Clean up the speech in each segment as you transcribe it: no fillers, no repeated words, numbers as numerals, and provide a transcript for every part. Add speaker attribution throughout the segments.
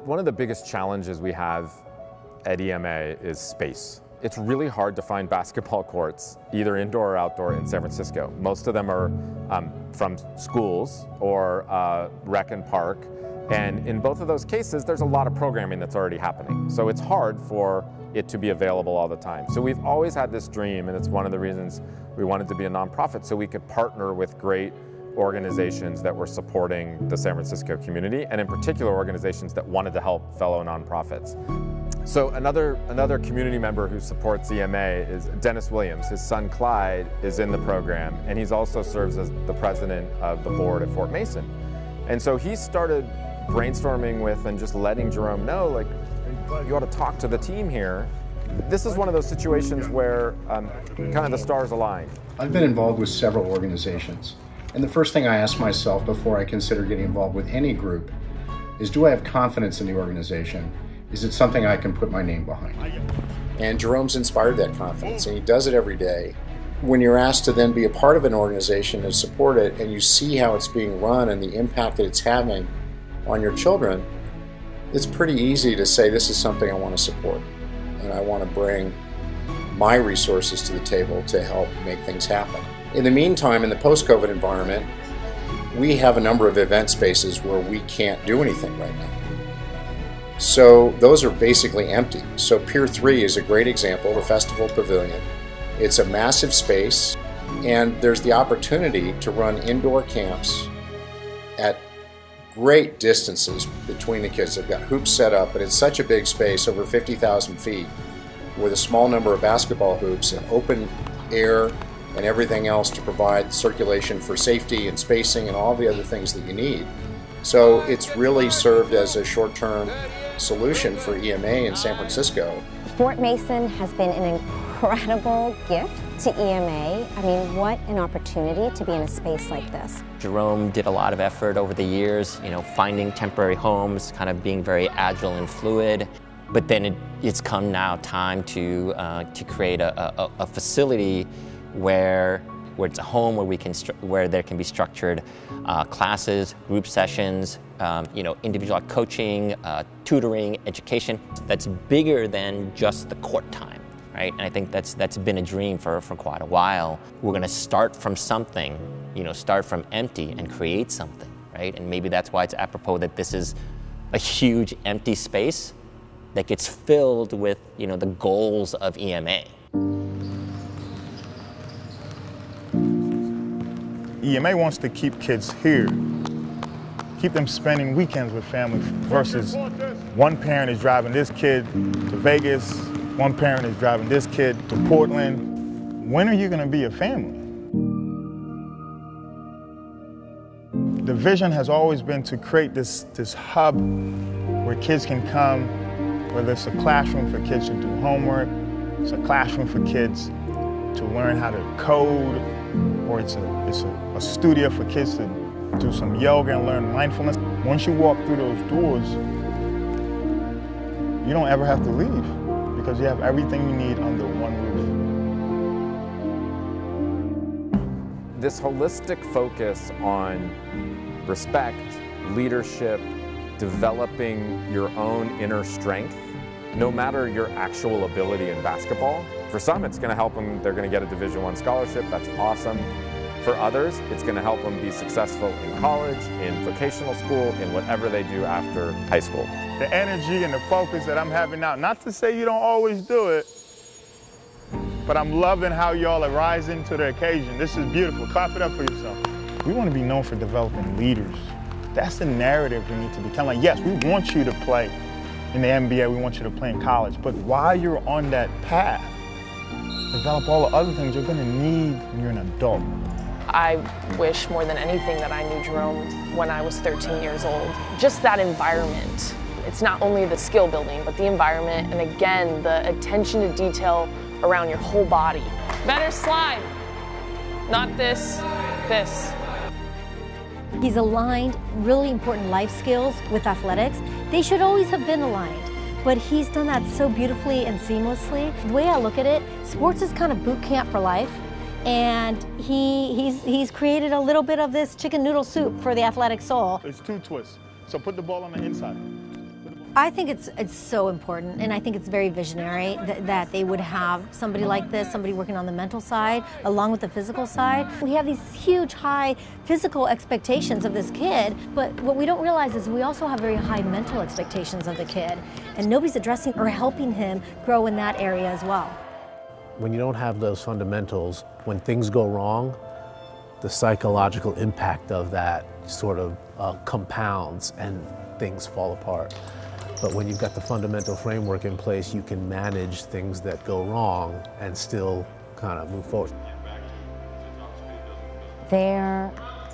Speaker 1: One of the biggest challenges we have at EMA is space. It's really hard to find basketball courts, either indoor or outdoor, in San Francisco. Most of them are from schools or rec and park. And in both of those cases, there's a lot of programming that's already happening. So it's hard for it to be available all the time. So we've always had this dream, and it's one of the reasons we wanted to be a nonprofit, so we could partner with great organizations that were supporting the San Francisco community, and in particular organizations that wanted to help fellow nonprofits. So another community member who supports EMA is Dennis Williams. His son Clyde is in the program, and he's also serves as the president of the board at Fort Mason. And so he started brainstorming with and just letting Jerome know, like, you ought to talk to the team here. This is one of those situations where kind of the stars align.
Speaker 2: I've been involved with several organizations, and the first thing I ask myself before I consider getting involved with any group is, do I have confidence in the organization? Is it something I can put my name behind?
Speaker 3: And Jerome's inspired that confidence, and he does it every day. When you're asked to then be a part of an organization and support it, and you see how it's being run and the impact that it's having on your children, it's pretty easy to say, this is something I want to support, and I want to bring my resources to the table to help make things happen. In the meantime, in the post-COVID environment, we have a number of event spaces where we can't do anything right now. So those are basically empty. So Pier 3 is a great example, the Festival Pavilion. It's a massive space, and there's the opportunity to run indoor camps at great distances between the kids. They've got hoops set up, but it's such a big space, over 50,000 feet, with a small number of basketball hoops and open air and everything else to provide circulation for safety and spacing and all the other things that you need. So it's really served as a short-term solution for EMA in San Francisco.
Speaker 4: Fort Mason has been an incredible gift to EMA. I mean, what an opportunity to be in a space like this.
Speaker 5: Jerome did a lot of effort over the years, finding temporary homes, kind of being very agile and fluid. But then it's come now time to create a facility where it's a home where there can be structured classes, group sessions, individual coaching, tutoring, education that's bigger than just the court time, right? And I think that's been a dream for quite a while. We're going to start from something, start from empty and create something, right? And maybe that's why it's apropos that this is a huge empty space that gets filled with, the goals of EMA.
Speaker 6: EMA wants to keep kids here, keep them spending weekends with family versus one parent is driving this kid to Vegas, one parent is driving this kid to Portland. When are you going to be a family? The vision has always been to create this hub where kids can come, whether it's a classroom for kids to do homework, it's a classroom for kids to learn how to code, or it's a studio for kids to do some yoga and learn mindfulness. Once you walk through those doors, you don't ever have to leave because you have everything you need under one roof.
Speaker 1: This holistic focus on respect, leadership, developing your own inner strength, no matter your actual ability in basketball. For some, it's going to help them, they're going to get a Division I scholarship, that's awesome. For others, it's going to help them be successful in college, in vocational school, in whatever they do after high school.
Speaker 6: The energy and the focus that I'm having now, not to say you don't always do it, but I'm loving how y'all are rising to the occasion. This is beautiful. Clap it up for yourself. We want to be known for developing leaders. That's the narrative we need to be telling. Yes, we want you to play in the NBA, we want you to play in college, but while you're on that path, develop all the other things you're going to need when you're an adult.
Speaker 7: I wish more than anything that I knew Jerome when I was 13 years old. Just that environment. It's not only the skill building, but the environment, and again, the attention to detail around your whole body. Better slide. Not this, this.
Speaker 8: He's aligned really important life skills with athletics. They should always have been aligned, but he's done that so beautifully and seamlessly. The way I look at it, sports is kind of boot camp for life, and he's created a little bit of this chicken noodle soup for the athletic soul.
Speaker 6: It's two twists, so put the ball on the inside.
Speaker 8: I think it's so important, and I think it's very visionary that they would have somebody like this, somebody working on the mental side along with the physical side. We have these huge, high physical expectations of this kid, but what we don't realize is we also have very high mental expectations of the kid, and nobody's addressing or helping him grow in that area as well.
Speaker 9: When you don't have those fundamentals, when things go wrong, the psychological impact of that sort of compounds and things fall apart. But when you've got the fundamental framework in place, you can manage things that go wrong and still kind of move forward.
Speaker 4: There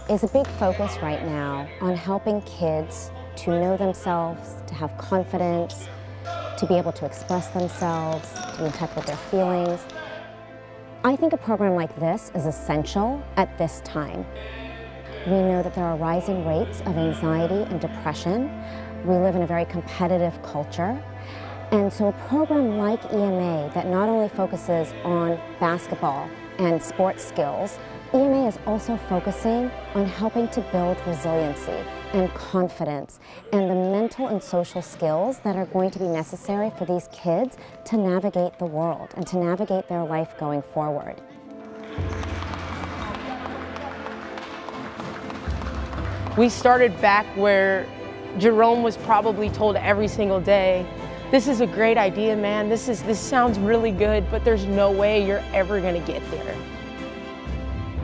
Speaker 4: is a big focus right now on helping kids to know themselves, to have confidence, to be able to express themselves, to be in touch with their feelings. I think a program like this is essential at this time. We know that there are rising rates of anxiety and depression. We live in a very competitive culture. And so a program like EMA that not only focuses on basketball and sports skills, EMA is also focusing on helping to build resiliency and confidence and the mental and social skills that are going to be necessary for these kids to navigate the world and to navigate their life going forward.
Speaker 10: We started back where Jerome was probably told every single day, this is a great idea, man, this sounds really good, but there's no way you're ever gonna get there.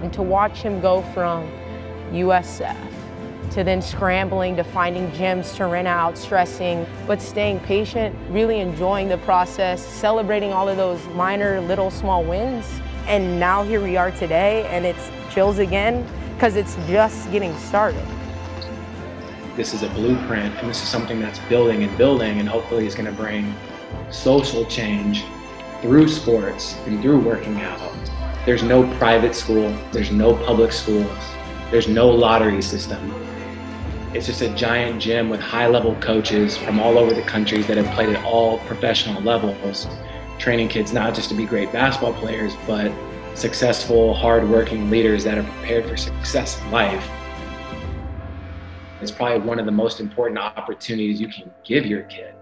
Speaker 10: And to watch him go from USF to then scrambling to finding gyms to rent out, stressing, but staying patient, really enjoying the process, celebrating all of those minor, little, small wins. And now here we are today, and it's chills again, because it's just getting started.
Speaker 11: This is a blueprint, and this is something that's building, and hopefully is going to bring social change through sports and through working out. There's no private school, there's no public schools, there's no lottery system. It's just a giant gym with high-level coaches from all over the country that have played at all professional levels, training kids not just to be great basketball players, but successful, hard-working leaders that are prepared for success in life. It's probably one of the most important opportunities you can give your kid.